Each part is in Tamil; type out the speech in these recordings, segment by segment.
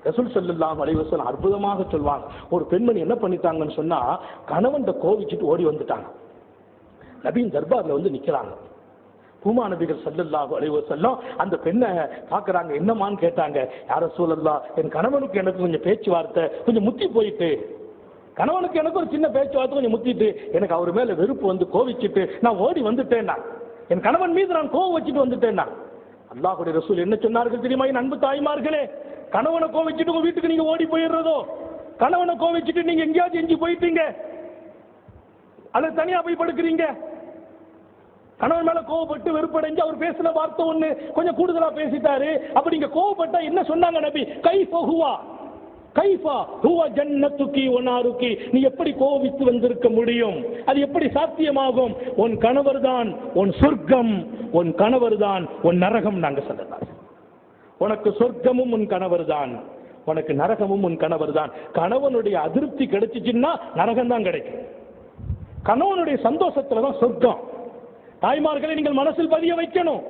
ரசூல் ஸல்லல்லாஹு அலைஹி வஸல்லம் அற்புதமாக சொல்வாங்க. ஒரு பெண்மணி என்ன பண்ணிட்டாங்கன்னு சொன்னா, கணவன் கோவிச்சுட்டு ஓடி வந்துட்டாங்க. நபியின் தர்பார்ல வந்து நிக்கிறாங்க. பூமா நபிகள் ஸல்லல்லாஹு அலைஹி வஸல்லம் அந்த பெண்ணை பார்க்கறாங்க. என்னமான்னு கேட்டாங்க. யா ரசூலல்லாஹ், என் கணவனுக்கு எனக்கு கொஞ்சம் பேச்சுவார்த்தை கொஞ்சம் முத்தி போயிட்டு, கணவனுக்கு எனக்கு ஒரு சின்ன பேச்சுவார்த்தை கொஞ்சம் முத்திட்டு, எனக்கு அவர் மேல வெறுப்பு வந்து கோவிச்சுட்டு நான் ஓடி வந்துட்டேன்னா, என் கணவன் மீது நான் கோவம் வச்சுட்டு வந்துட்டேன்னா. அல்லாஹ்வுடைய ரசூல் என்ன சொன்னார்கள் தெரியுமா? என் அன்பு தாய்மார்களே, கணவனை கோவிச்சுட்டு உங்க வீட்டுக்கு நீங்க ஓடி போயிடுறதோ, கணவனை கோவிச்சுட்டு நீங்க எங்கேயாவது எஞ்சி போயிட்டீங்க, அல்லது தனியா போய் படுக்கிறீங்க, கணவன் மேல கோவப்பட்டு வெறுப்படைஞ்சு அவர் பேசின வார்த்தை ஒண்ணு கொஞ்சம் கூடுதலா பேசிட்டாரு, அப்ப நீங்க கோவப்பட்டா என்ன சொன்னாங்க நபி? கைஃபா ஹுவா கைஃபா ஹுவா ஜன்னத்துகி வ நாருகி, நீ எப்படி கோவித்து வந்திருக்க முடியும்? அது எப்படி சாத்தியமாகும்? உன் கணவர் தான் உன் சொர்க்கம், உன் கணவர் தான் உன் நரகம். நாங்க சொல்லலாம், உனக்கு சொர்க்கமும் உன் கணவர் தான், உனக்கு நரகமும் உன் கணவர் தான். கணவனுடைய அதிருப்தி கிடைச்சிச்சுன்னா நரகம் தான் கிடைக்கும், கணவனுடைய சந்தோஷத்துல தான் சொர்க்கம். தாய்மார்களை நீங்கள் மனசில் பதிய வைக்கணும்.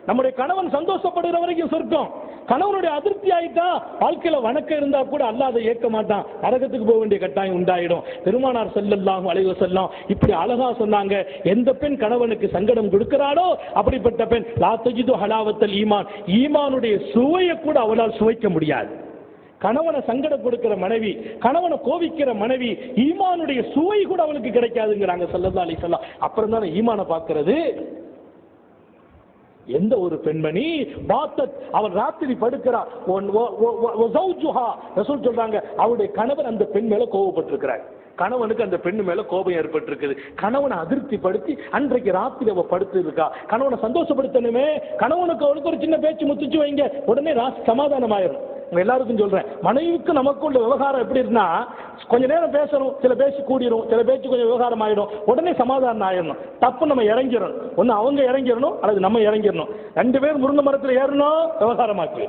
நம்முடைய கணவன் சந்தோஷப்படுகிற வரைக்கும் சொர்க்கம். கணவனுடைய அதிருப்தி ஆயிட்டா வாழ்க்கையில வணக்கம் இருந்தா கூட அல்லாஹ் அதை ஏற்க மாட்டான், நரகத்துக்கு போக வேண்டிய கட்டாயம் உண்டாயிடும். பெருமானார் ஸல்லல்லாஹு அலைஹி வஸல்லம் இப்படி அழகா சொன்னாங்க, எந்த பெண் கணவனுக்கு சங்கடம் கொடுக்கிறாளோ அப்படிப்பட்ட பெண் லா தஜிது ஹலாவத்தல் ஈமான், ஈமானுடைய சுவையை கூட அவளால் சுவைக்க முடியாது. கணவனை சங்கடம் கொடுக்கிற மனைவி, கணவனை கோவிக்கிற மனைவி, ஈமானுடைய சுவை கூட அவளுக்கு கிடைக்காதுங்கிறாங்க ஸல்லல்லாஹு அலைஹி வஸல்லம். அப்புறம் தான் ஈமானை பார்க்கிறது. எந்த ஒரு பெண்மணி பாத்தத், அவள் ராத்திரி படுக்கிறா, ரசூல் சொல்றாங்க அவளுடைய கணவன் அந்த பெண் மேல கோபப்பட்டிருக்கிறார், கணவனுக்கு அந்த பெண்ணு மேல கோபம் ஏற்பட்டிருக்குது, கணவனை அதிருப்தி படுத்தி அன்றைக்கு ராத்திரி அவ படுத்து இருக்கா, கணவனை சந்தோஷப்படுத்தணுமே, கணவனுக்கு அவளுக்கு ஒரு சின்ன பேச்சு முத்துச்சு வைங்க, உடனே சமாதானம் ஆயிரும். எல்லாருக்கும் சொல்றேன், மனைவிக்கு நமக்குள்ள விவகாரம் எப்படி இருந்தா, கொஞ்ச நேரம் பேசணும், சில பேச்சு கூடிரும், சில பேச்சு கொஞ்சம் விவகாரம் ஆயிடும், உடனே சமாதானம் ஆயிடணும். தப்பு நம்ம இறங்கிடணும், ஒன்னு அவங்க இறங்கிடணும் அல்லது நம்ம இறங்கிடணும். 2 பேர் முருங்கை மரத்தில் ஏறணும், விவகாரமாக்கு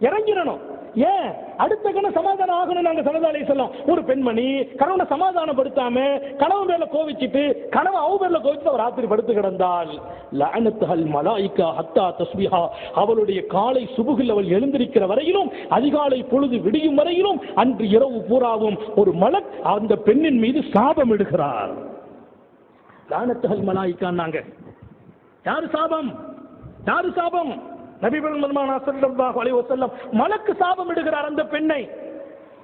இறங்கிடணும். ஏன் அடுத்த கண சமாதானம் ஆகணும். நாங்க ஸல்லல்லாஹு அலைஹி வஸல்லம் ஒரு பெண்மணி கணவனை சமாதானப்படுத்தாம கணவன் பேர்ல கோவிச்சிட்டு கணவன் அவ பேர்ல கோவிச்சு அவர் ராத்திரி படுத்து கிடந்தால் லஅனத்துல் மலாயிகா ஹத்தா தஸ்பிஹா, அவளுடைய காலை சுபுகில் அவள் எழுந்திருக்கிற வரையிலும், அதிகாலை பொழுது விடியும் வரையிலும், அன்று இரவு பூராவும் ஒரு மலக் அந்த பெண்ணின் மீது சாபம் இடுகிறார். லஅனத்துல் மலாயிகா. நாங்க யாரு சாபம்? யாரு சாபம்? நபி பெருமானார் ஸல்லல்லாஹு அலைஹி வஸல்லம் மலக்கு சாபம் இடுகிறார் அந்த பெண்ணை.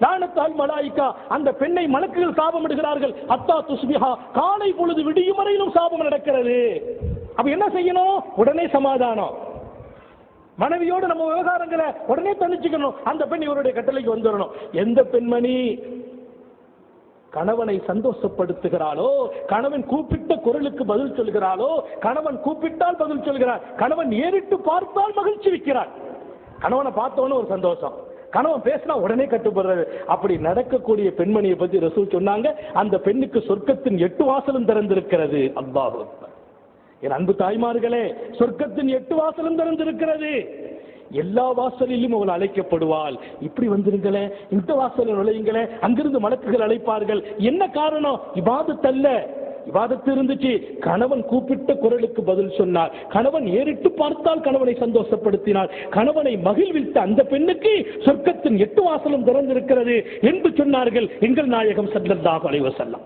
லானத்துல் மலாயிகா, அந்த பெண்ணை மலக்குகள் சாபம் இடுகிறார்கள். ஹத்தா துஸ்பிஹா, காலை பொழுது விடியும் வரையிலும் சாபம் நடக்கிறது. அப்ப என்ன செய்யணும்? உடனே சமாதானம். மனைவியோடு நம்ம விவகாரங்களை உடனே தணிச்சுக்கணும். அந்த பெண் இவருடைய கட்டளைக்கு வந்துடணும். எந்த பெண்மணி கணவனை சந்தோஷப்படுத்துகிறாளோ, கணவன் கூப்பிட்ட குரலுக்கு பதில் சொல்கிறாளோ, கணவன் கூப்பிட்டால் பதில் சொல்கிறார், கணவன் ஏறிட்டு பார்த்தால் மகிழ்ச்சி வைக்கிறார், கணவனை பார்த்தவொன்னு ஒரு சந்தோஷம், கணவன் பேசினா உடனே கட்டுப்படுறது, அப்படி நடக்கக்கூடிய பெண்மணியை பத்தி ரசூல் சொன்னாங்க, அந்த பெண்ணுக்கு சொர்க்கத்தின் 8 வாசலும் திறந்திருக்கிறது. அல்லாஹ் அக்பர். என் அன்பு தாய்மார்களே, சொர்க்கத்தின் 8 வாசலும் திறந்திருக்கிறது. எல்லா வாசலிலும் அவள் அழைக்கப்படுவாள். இப்படி வந்துருங்களே, இந்த வாசலில் நுழையுங்களே, அங்கிருந்து மலக்குகள் அழைப்பார்கள். என்ன காரணம்? இபாதத் அல்ல. இபாதத்து இருந்துச்சு, கணவன் கூப்பிட்ட குரலுக்கு பதில் சொன்னார், கணவன் ஏறிட்டு பார்த்தால் கணவனை சந்தோஷப்படுத்தினார், கணவனை மகிழ்வித்த அந்த பெண்ணுக்கு சொர்க்கத்தின் 8 வாசலும் திறந்திருக்கிறது என்று சொன்னார்கள் எங்கள் நாயகம் ஸல்லல்லாஹு அலைஹி வஸல்லம்.